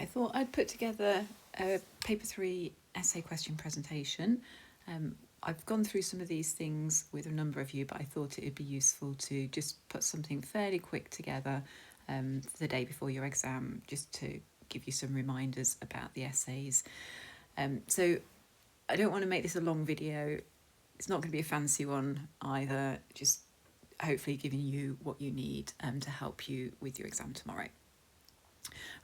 thought I'd put together a paper 3 essay question presentation. I've gone through some of these things with a number of you, but I thought it would be useful to just put something fairly quick together the day before your exam, just to give you some reminders about the essays. So I don't want to make this a long video. It's not going to be a fancy one either, just hopefully giving you what you need to help you with your exam tomorrow.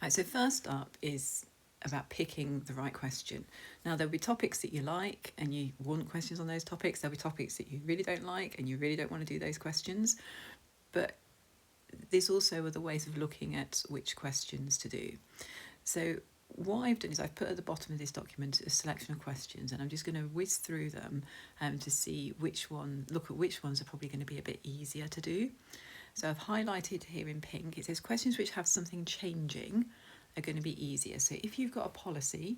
Right, so first up is about picking the right question. Now, there'll be topics that you like and you want questions on those topics. There'll be topics that you really don't like and you really don't want to do those questions. But there's also other ways of looking at which questions to do. So what I've done is I've put at the bottom of this document a selection of questions, and I'm just going to whiz through them to see look at which ones are probably going to be a bit easier to do. So I've highlighted here in pink, it says questions which have something changing are going to be easier. So if you've got a policy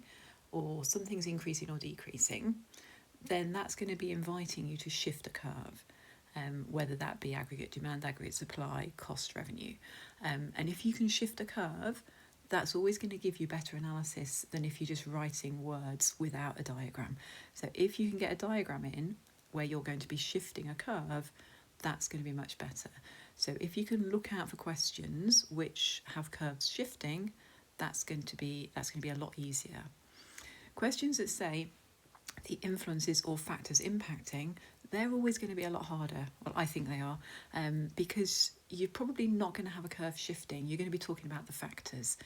or something's increasing or decreasing, then that's going to be inviting you to shift a curve, whether that be aggregate demand, aggregate supply, cost, revenue. And if you can shift a curve, that's always going to give you better analysis than if you're just writing words without a diagram. So if you can get a diagram in where you're going to be shifting a curve, that's going to be much better. So if you can look out for questions which have curves shifting, that's going to be a lot easier. Questions that say the influences or factors impacting, they're always going to be a lot harder. Well, I think they are, because you're probably not going to have a curve shifting. You're going to be talking about the factors,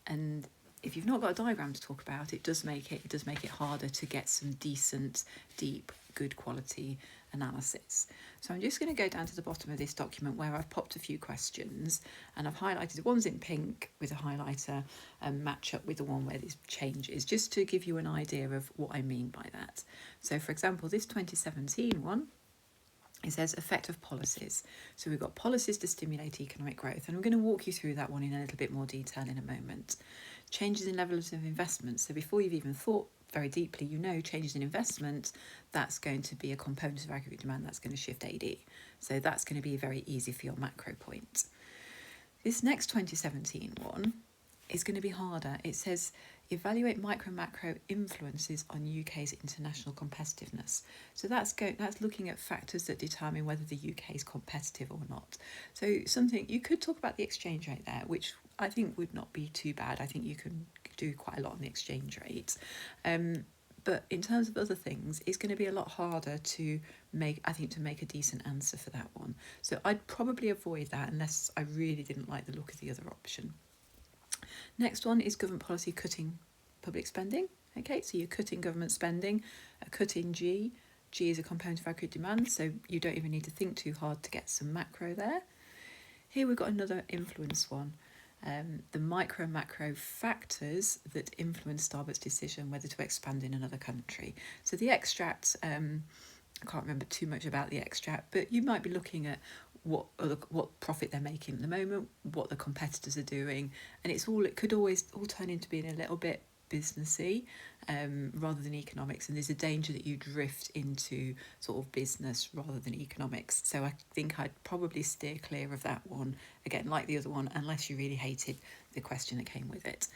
and if you've not got a diagram to talk about, it does make it harder to get some decent, deep, good quality analysis. So I'm just going to go down to the bottom of this document where I've popped a few questions, and I've highlighted the ones in pink with a highlighter and match up with the one where this changes, just to give you an idea of what I mean by that. So for example, this 2017 one, it says effect of policies. So we've got policies to stimulate economic growth, and I'm going to walk you through that one in a little bit more detail in a moment. Changes in levels of investment. So before you've even thought very deeply, you know changes in investment, that's going to be a component of aggregate demand that's going to shift AD. So that's going to be very easy for your macro point. This next 2017 one is going to be harder. It says evaluate micro and macro influences on UK's international competitiveness. So that's looking at factors that determine whether the UK is competitive or not. So something you could talk about the exchange rate there, which I think would not be too bad. I think you can do quite a lot on the exchange rate. But in terms of other things, it's going to be a lot harder to make a decent answer for that one. So I'd probably avoid that unless I really didn't like the look of the other option. Next one is government policy cutting public spending. Okay, so you're cutting government spending, a cut in G. G is a component of aggregate demand, so you don't even need to think too hard to get some macro there. Here we've got another influence one. The micro and macro factors that influence Starbucks' decision whether to expand in another country. So the extract, I can't remember too much about the extract, but you might be looking at what profit they're making at the moment, what the competitors are doing, and it could always turn into being a little bit businessy rather than economics, and there's a danger that you drift into sort of business rather than economics. So I think I'd probably steer clear of that one, again like the other one, unless you really hated the question that came with it.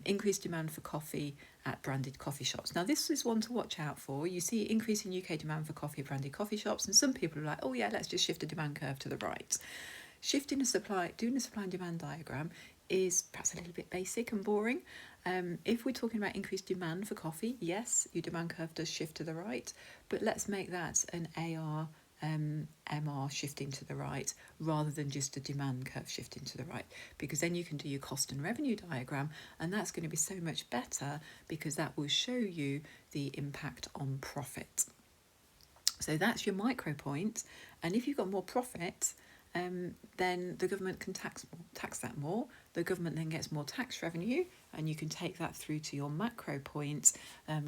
Increased demand for coffee at branded coffee shops. Now this is one to watch out for. You see increase in UK demand for coffee at branded coffee shops, and some people are like, oh yeah, let's just shift the demand curve to the right. Doing a supply and demand diagram is perhaps a little bit basic and boring. If we're talking about increased demand for coffee, yes, your demand curve does shift to the right, but let's make that an AR MR shifting to the right rather than just a demand curve shifting to the right, because then you can do your cost and revenue diagram, and that's going to be so much better because that will show you the impact on profit. So that's your micro point, and if you've got more profit, then the government can tax that more. The government then gets more tax revenue, and you can take that through to your macro point.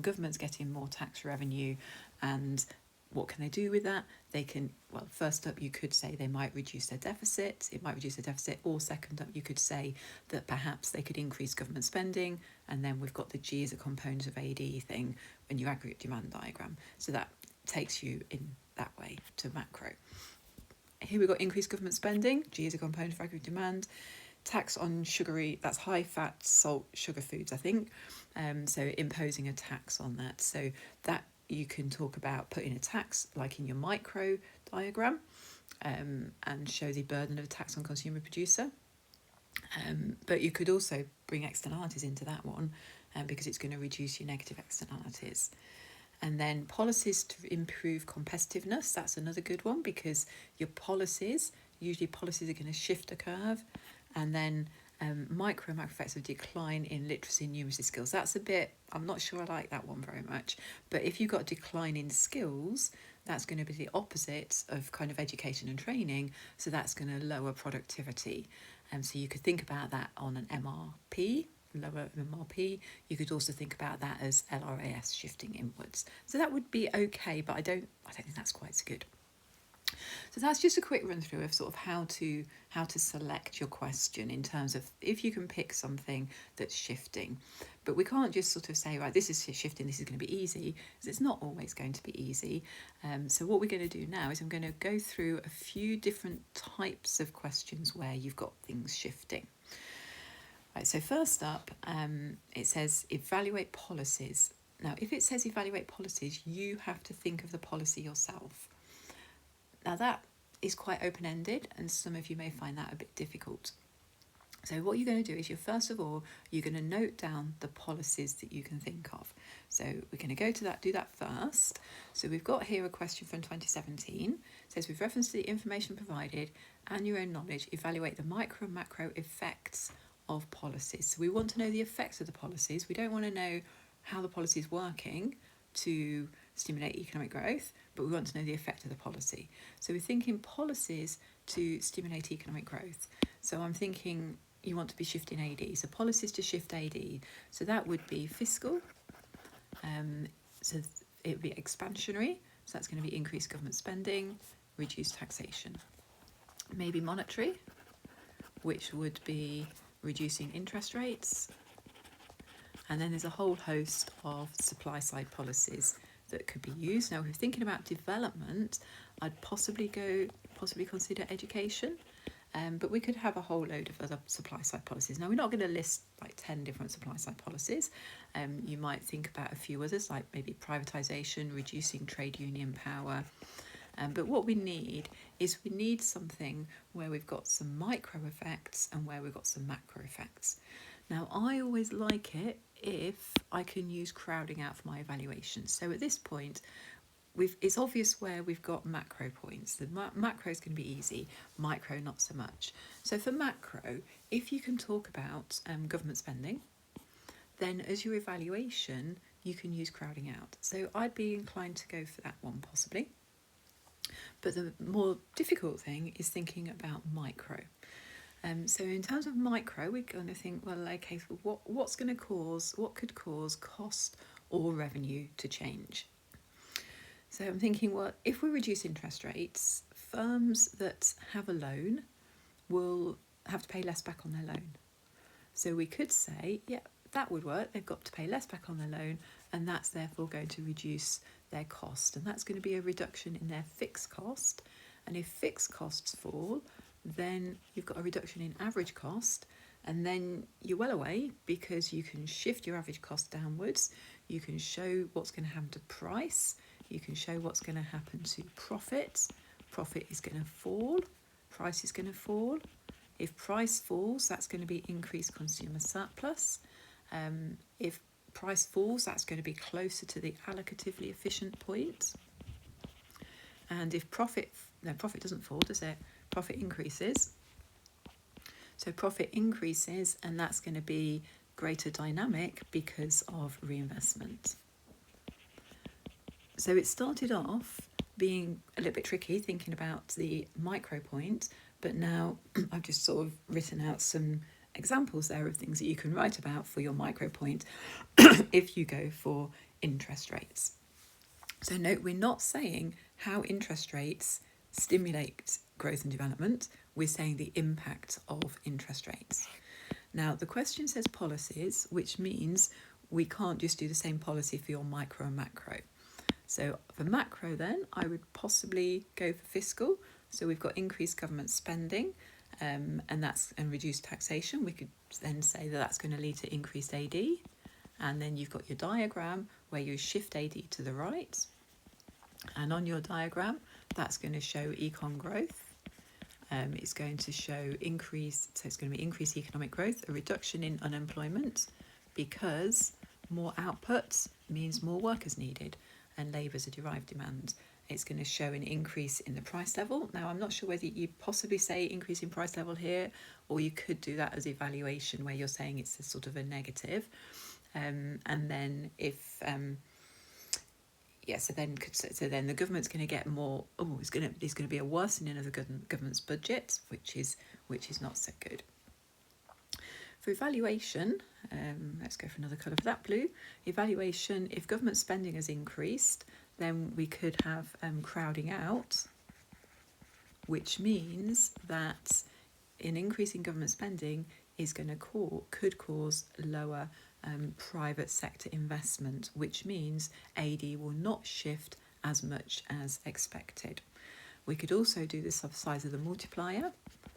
Government's getting more tax revenue, and what can they do with that? They can, well, first up, you could say they might reduce their deficit. It might reduce their deficit. Or second up, you could say that perhaps they could increase government spending. And then we've got the G as a component of AD thing when you aggregate demand diagram. So that takes you in that way to macro. Here we've got increased government spending. G is a component of aggregate demand. tax on sugary, that's high fat, salt, sugar foods, I think. So imposing a tax on that. So that you can talk about putting a tax like in your micro diagram, and show the burden of a tax on consumer producer. But you could also bring externalities into that one, because it's going to reduce your negative externalities. And then policies to improve competitiveness, that's another good one, because your policies are going to shift a curve. And then micro and macro effects of decline in literacy and numeracy skills. That's a bit, I'm not sure I like that one very much. But if you've got decline in skills, that's going to be the opposite of kind of education and training. So that's going to lower productivity. So you could think about that on an MRP, lower MRP. You could also think about that as LRAS shifting inwards. So that would be okay, but I don't think that's quite so good. So that's just a quick run through of sort of how to select your question in terms of if you can pick something that's shifting. But we can't just sort of say, right, this is shifting, this is going to be easy, because it's not always going to be easy. So what we're going to do now is I'm going to go through a few different types of questions where you've got things shifting. Right, so first up, it says evaluate policies. Now, if it says evaluate policies, you have to think of the policy yourself. Now that is quite open-ended, and some of you may find that a bit difficult. So what you're going to do is first of all, you're going to note down the policies that you can think of. So we're going to go to that, do that first. So we've got here a question from 2017. It says, with reference to the information provided and your own knowledge, evaluate the micro and macro effects of policies. So we want to know the effects of the policies. We don't want to know how the policy is working to stimulate economic growth, but we want to know the effect of the policy. So we're thinking policies to stimulate economic growth. So I'm thinking you want to be shifting AD. So policies to shift AD. So that would be fiscal. So it would be expansionary. So that's going to be increased government spending, reduced taxation. Maybe monetary, which would be reducing interest rates. And then there's a whole host of supply side policies that could be used. Now, if we're thinking about development, I'd possibly consider education, but we could have a whole load of other supply side policies. Now, we're not going to list like 10 different supply side policies. You might think about a few others, like maybe privatisation, reducing trade union power. But what we need is something where we've got some micro effects and where we've got some macro effects. Now, I always like it if I can use crowding out for my evaluation. So at this point, it's obvious where we've got macro points. The macro is going to be easy, micro not so much. So for macro, if you can talk about government spending, then as your evaluation, you can use crowding out. So I'd be inclined to go for that one possibly. But the more difficult thing is thinking about micro. So in terms of micro, we're going to think, well, okay, so what could cause cost or revenue to change? So I'm thinking, well, if we reduce interest rates, firms that have a loan will have to pay less back on their loan. So we could say, yeah, that would work. They've got to pay less back on their loan, and that's therefore going to reduce their cost. And that's going to be a reduction in their fixed cost. And if fixed costs fall, then you've got a reduction in average cost, and then you're well away because you can shift your average cost downwards. You can show what's going to happen to price. You can show what's going to happen to profit. Profit is going to fall. Price is going to fall. If price falls, that's going to be increased consumer surplus. If price falls, that's going to be closer to the allocatively efficient point. And if profit doesn't fall, does it? Profit increases. So profit increases, and that's going to be greater dynamic because of reinvestment. So it started off being a little bit tricky thinking about the micro point, but now I've just sort of written out some examples there of things that you can write about for your micro point if you go for interest rates. So note, we're not saying how interest rates stimulate growth and development. We're saying the impact of interest rates. Now, the question says policies, which means we can't just do the same policy for your micro and macro. So for macro then, I would possibly go for fiscal. So we've got increased government spending, and reduced taxation. We could then say that that's going to lead to increased AD. And then you've got your diagram where you shift AD to the right. And on your diagram, that's going to show econ growth. It's going to show it's going to be increased economic growth, a reduction in unemployment, because more output means more workers needed, and labour is a derived demand. It's going to show an increase in the price level. Now, I'm not sure whether you possibly say increase in price level here, or you could do that as evaluation where you're saying it's a sort of a negative. And then if so then the government's going to get more. There's going to be a worsening of the government's budget, which is not so good. For evaluation, let's go for another colour for that blue. Evaluation: if government spending has increased, then we could have crowding out, which means that an increase in government spending is going to could cause lower private sector investment, which means AD will not shift as much as expected. We could also do the size of the multiplier.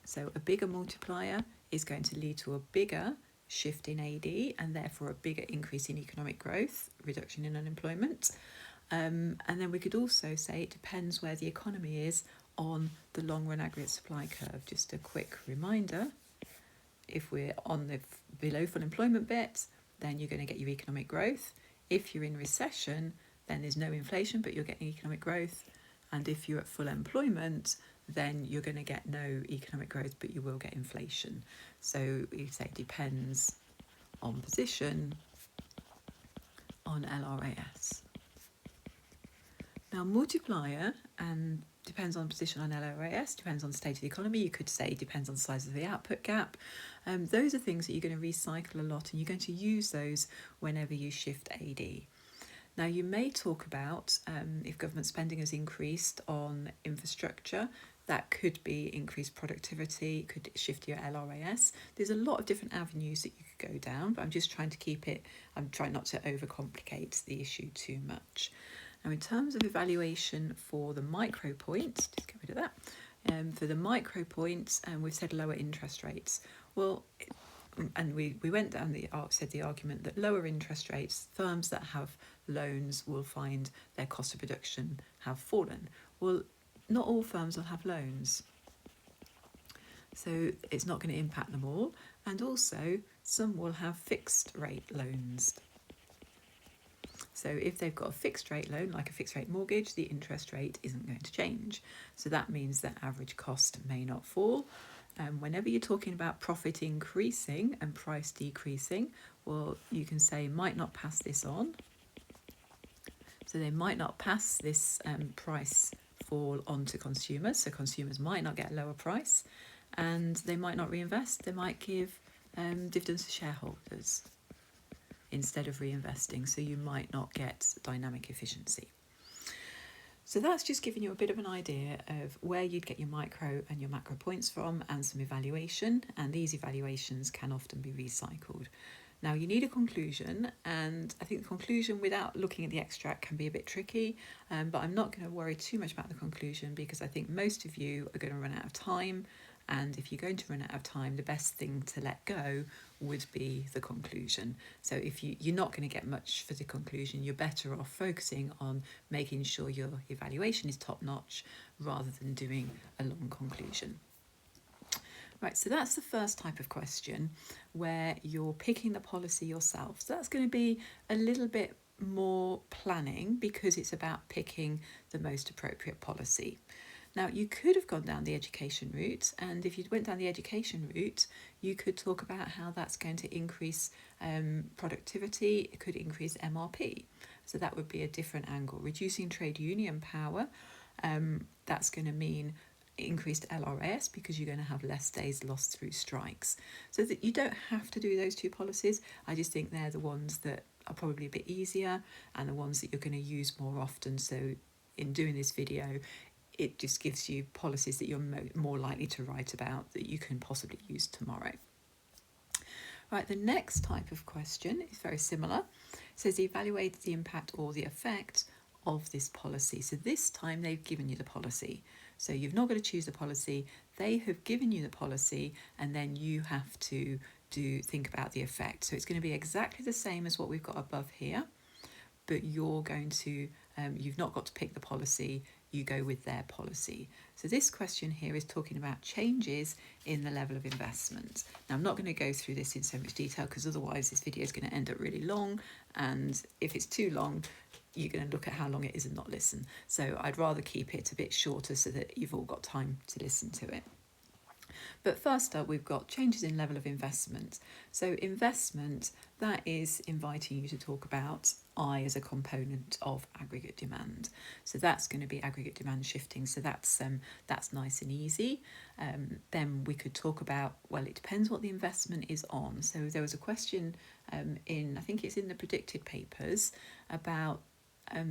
So a bigger multiplier is going to lead to a bigger shift in AD and therefore a bigger increase in economic growth, reduction in unemployment. And then we could also say it depends where the economy is on the long run aggregate supply curve. Just a quick reminder, if we're on the below full employment bit, then you're going to get your economic growth. If you're in recession, then there's no inflation, but you're getting economic growth. And if you're at full employment, then you're going to get no economic growth, but you will get inflation. So we say it depends on position on LRAS. Now, multiplier and depends on position on LRAS, depends on the state of the economy. You could say depends on the size of the output gap. Those are things that you're going to recycle a lot, and you're going to use those whenever you shift AD. Now, you may talk about if government spending has increased on infrastructure, that could be increased productivity, could shift your LRAS. There's a lot of different avenues that you could go down, but I'm just trying to I'm trying not to overcomplicate the issue too much. Now, in terms of evaluation for the micro point, just get rid of that. For the micro point, we've said lower interest rates. Well, and we went down said the argument that lower interest rates, firms that have loans will find their cost of production have fallen. Well, not all firms will have loans, so it's not going to impact them all. And also, some will have fixed rate loans. So if they've got a fixed rate loan, like a fixed rate mortgage, the interest rate isn't going to change. So that means that average cost may not fall. Whenever you're talking about profit increasing and price decreasing, well, you can say might not pass this on. So they might not pass this price fall on to consumers. So consumers might not get a lower price, and they might not reinvest. They might give dividends to shareholders instead of reinvesting, so you might not get dynamic efficiency. So that's just giving you a bit of an idea of where you'd get your micro and your macro points from and some evaluation, and these evaluations can often be recycled. Now, you need a conclusion, and I think the conclusion without looking at the extract can be a bit tricky, but I'm not going to worry too much about the conclusion because I think most of you are going to run out of time, and if you're going to run out of time, the best thing to let go would be the conclusion. So if you're not going to get much for the conclusion, you're better off focusing on making sure your evaluation is top-notch rather than doing a long conclusion. Right, so that's the first type of question where you're picking the policy yourself. So that's going to be a little bit more planning because it's about picking the most appropriate policy. Now, you could have gone down the education route, and if you went down the education route, you could talk about how that's going to increase productivity, it could increase MRP. So that would be a different angle. Reducing trade union power, that's going to mean increased LRS because you're going to have less days lost through strikes. So that you don't have to do those two policies. I just think they're the ones that are probably a bit easier and the ones that you're going to use more often. So in doing this video, it just gives you policies that you're more likely to write about that you can possibly use tomorrow. Right, the next type of question is very similar. It says evaluate the impact or the effect of this policy. So this time they've given you the policy. So you've not got to choose the policy, They have given you the policy, and then you have to think about the effect. So it's going to be exactly the same as what we've got above here, but you're going to, you've not got to pick the policy, you go with their policy. So this question here is talking about changes in the level of investment. Now, I'm not going to go through this in so much detail because otherwise this video is going to end up really long, and if it's too long, you're going to look at how long it is and not listen. So I'd rather keep it a bit shorter so that you've all got time to listen to it. But first up, we've got changes in level of investment. So investment, that is inviting you to talk about I as a component of aggregate demand. So that's going to be aggregate demand shifting. So that's nice and easy. Then we could talk about, well, it depends what the investment is on. So there was a question I think it's in the predicted papers, about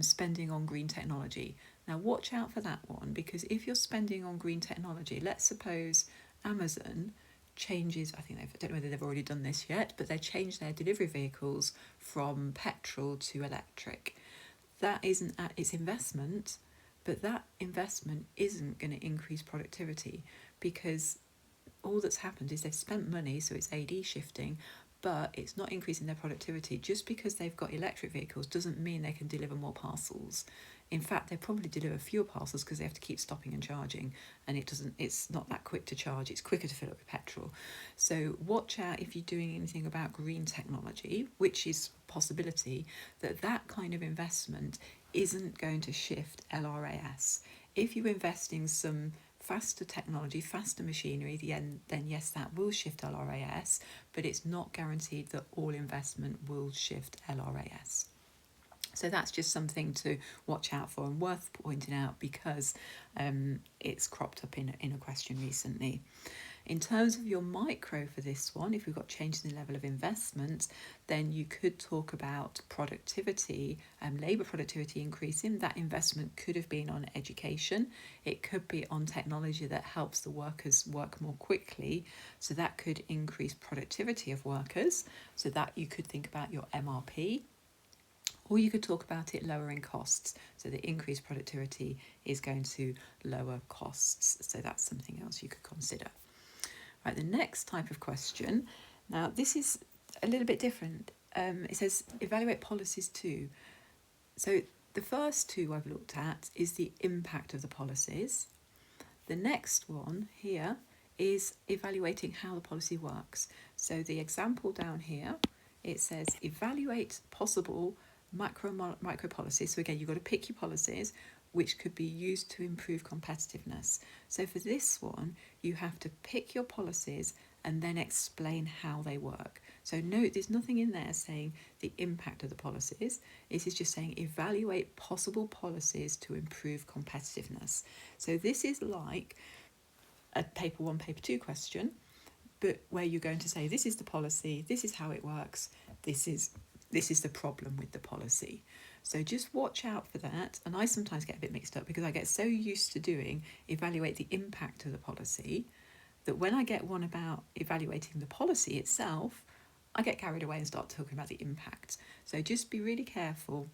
spending on green technology. Now watch out for that one, because if you're spending on green technology, let's suppose Amazon changes, I don't know whether they've already done this yet, but they changed their delivery vehicles from petrol to electric. That isn't its investment, but that investment isn't going to increase productivity, because all that's happened is they've spent money, so it's AD shifting, but it's not increasing their productivity. Just because they've got electric vehicles doesn't mean they can deliver more parcels. In fact, they probably deliver fewer parcels because they have to keep stopping and charging, and it's not that quick to charge. It's quicker to fill up with petrol. So watch out if you're doing anything about green technology, which is a possibility, that kind of investment isn't going to shift LRAS. If you're investing some faster technology, faster machinery, then yes, that will shift LRAS, but it's not guaranteed that all investment will shift LRAS. So that's just something to watch out for and worth pointing out, because it's cropped up in a question recently. In terms of your micro for this one, if we've got changes in level of investment, then you could talk about productivity and labour productivity increasing. That investment could have been on education. It could be on technology that helps the workers work more quickly. So that could increase productivity of workers. So that you could think about your MRP. Or you could talk about it lowering costs. So the increased productivity is going to lower costs. So that's something else you could consider. Right, the next type of question. Now, this is a little bit different. It says evaluate policies too. So the first two I've looked at is the impact of the policies. The next one here is evaluating how the policy works. So the example down here, it says evaluate possible micro policies. So again, you've got to pick your policies which could be used to improve competitiveness. So for this one, you have to pick your policies and then explain how they work. So note, there's nothing in there saying the impact of the policies. This is just saying evaluate possible policies to improve competitiveness. So this is like a paper 1, paper 2 question, but where you're going to say, this is the policy, this is how it works, this is the problem with the policy. So just watch out for that. And I sometimes get a bit mixed up because I get so used to doing evaluate the impact of the policy that when I get one about evaluating the policy itself, I get carried away and start talking about the impact. So just be really careful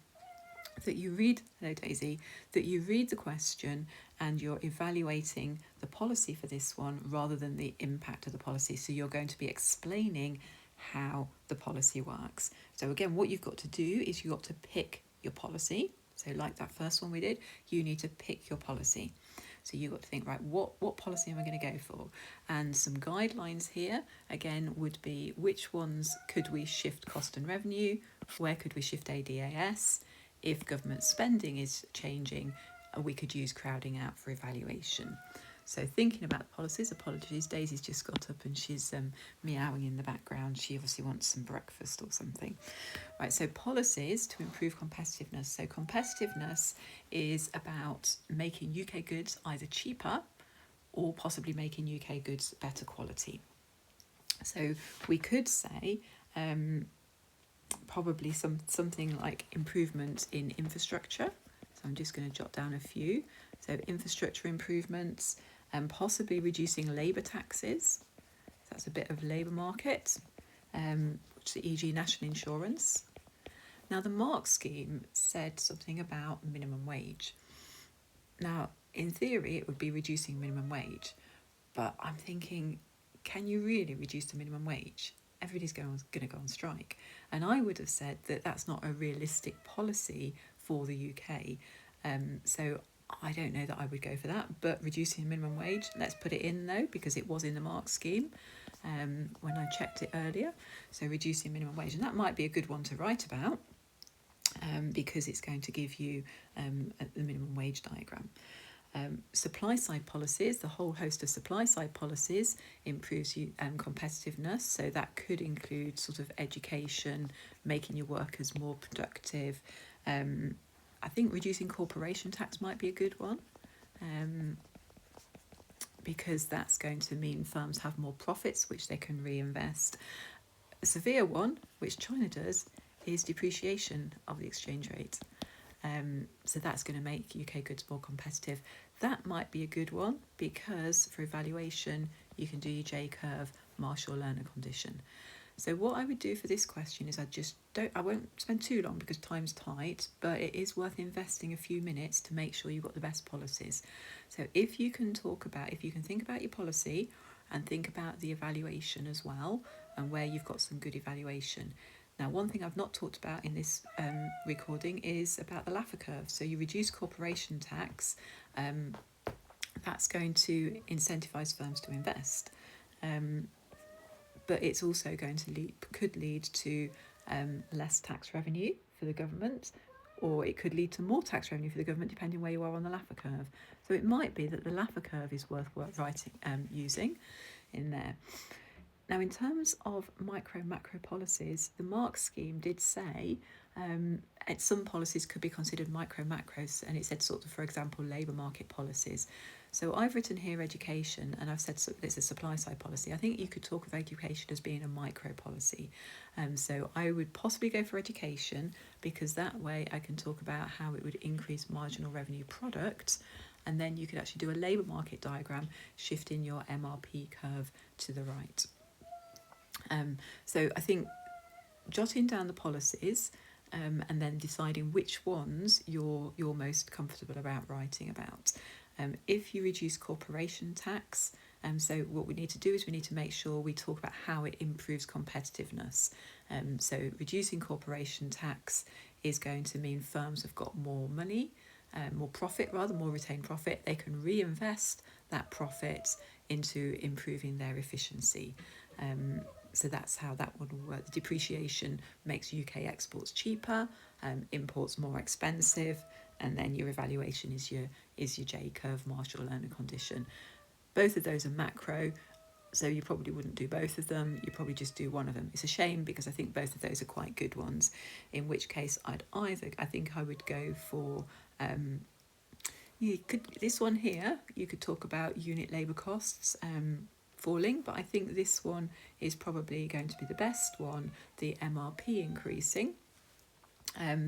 that you read, hello Daisy, that you read the question and you're evaluating the policy for this one rather than the impact of the policy. So you're going to be explaining how the policy works. So again, what you've got to do is you've got to pick your policy. So like that first one we did, you need to pick your policy. So you've got to think, right, what policy am I going to go for? And some guidelines here, again, would be which ones could we shift cost and revenue? Where could we shift ADAS? If government spending is changing, we could use crowding out for evaluation. So thinking about the policies, apologies, Daisy's just got up and she's meowing in the background. She obviously wants some breakfast or something. Right, so policies to improve competitiveness. So competitiveness is about making UK goods either cheaper or possibly making UK goods better quality. So we could say probably something like improvements in infrastructure. So I'm just going to jot down a few. So infrastructure improvements, and possibly reducing labour taxes. That's a bit of labour market, which is e.g. national insurance. Now the Mark scheme said something about minimum wage. Now in theory it would be reducing minimum wage, But I'm thinking, can you really reduce the minimum wage? Everybody's going to go on strike. And I would have said that that's not a realistic policy for the UK. So I don't know that I would go for that. But reducing minimum wage, let's put it in though, because it was in the Mark scheme when I checked it earlier. So reducing minimum wage, and that might be a good one to write about because it's going to give you the minimum wage diagram. Supply side policies, the whole host of supply side policies improves you competitiveness. So that could include sort of education, making your workers more productive. I think reducing corporation tax might be a good one because that's going to mean firms have more profits which they can reinvest. A severe one, which China does, is depreciation of the exchange rate. So that's going to make UK goods more competitive. That might be a good one because for evaluation, you can do your J-curve, Marshall learner condition. So what I would do for this question is I won't spend too long because time's tight, but it is worth investing a few minutes to make sure you've got the best policies. So if you can think about your policy and think about the evaluation as well and where you've got some good evaluation. Now, one thing I've not talked about in this recording is about the Laffer curve. So you reduce corporation tax, that's going to incentivise firms to invest. But it's also could lead to less tax revenue for the government, or it could lead to more tax revenue for the government depending where you are on the Laffer curve. So it might be that the Laffer curve is worth using in there. Now, in terms of micro-macro policies, the Mark scheme did say some policies could be considered micro-macros, and it said sort of, for example, labour market policies. So I've written here education, and I've said it's a supply-side policy. I think you could talk of education as being a micro policy. So I would possibly go for education because that way I can talk about how it would increase marginal revenue product, and then you could actually do a labour market diagram, shifting your MRP curve to the right. So I think jotting down the policies and then deciding which ones you're most comfortable about writing about. If you reduce corporation tax, so what we need to do is we need to make sure we talk about how it improves competitiveness. So reducing corporation tax is going to mean firms have got more money, more retained profit. They can reinvest that profit into improving their efficiency. So that's how that would work. The depreciation makes UK exports cheaper, imports more expensive, and then your evaluation is your J-curve, Marshall learner condition. Both of those are macro, so you probably wouldn't do both of them. You probably just do one of them. It's a shame because I think both of those are quite good ones. In which case, I would go for this one here. You could talk about unit labour costs. Falling, but I think this one is probably going to be the best one, the MRP increasing,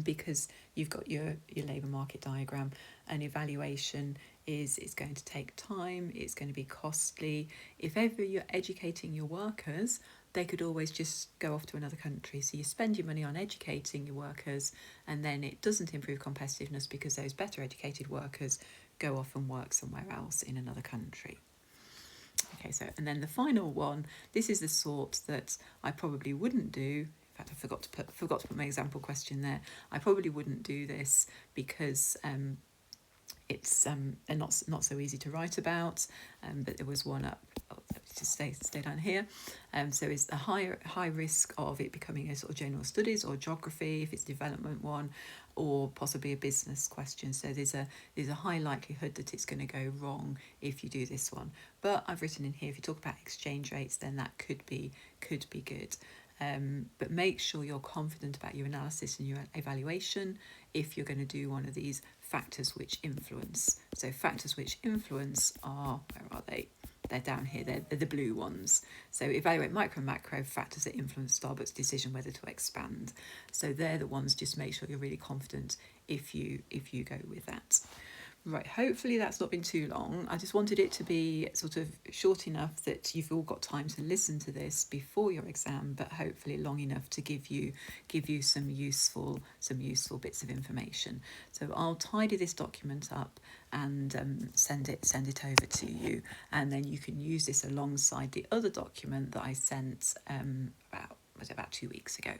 because you've got your labour market diagram, and evaluation it's going to take time, it's going to be costly. If ever you're educating your workers, they could always just go off to another country. So you spend your money on educating your workers, and then it doesn't improve competitiveness because those better educated workers go off and work somewhere else in another country. Okay, so and then the final one, this is the sort that I probably wouldn't do. In fact, I forgot to put my example question there. I probably wouldn't do this because it's they're not so easy to write about. But there was one up. Just stay down here. So it's the high risk of it becoming a sort of general studies or geography if it's a development one, or possibly a business question. So there's a high likelihood that it's going to go wrong if you do this one. But I've written in here, if you talk about exchange rates, then that could be good. But make sure you're confident about your analysis and your evaluation if you're going to do one of these factors which influence. So factors which influence are, where are they? They're down here, they're the blue ones. So evaluate micro and macro factors that influence Starbucks' decision whether to expand. So they're the ones, just make sure you're really confident if you go with that. Right, hopefully that's not been too long. I just wanted it to be sort of short enough that you've all got time to listen to this before your exam, but hopefully long enough to give you some useful bits of information. So I'll tidy this document up and send it over to you, and then you can use this alongside the other document that I sent about 2 weeks ago.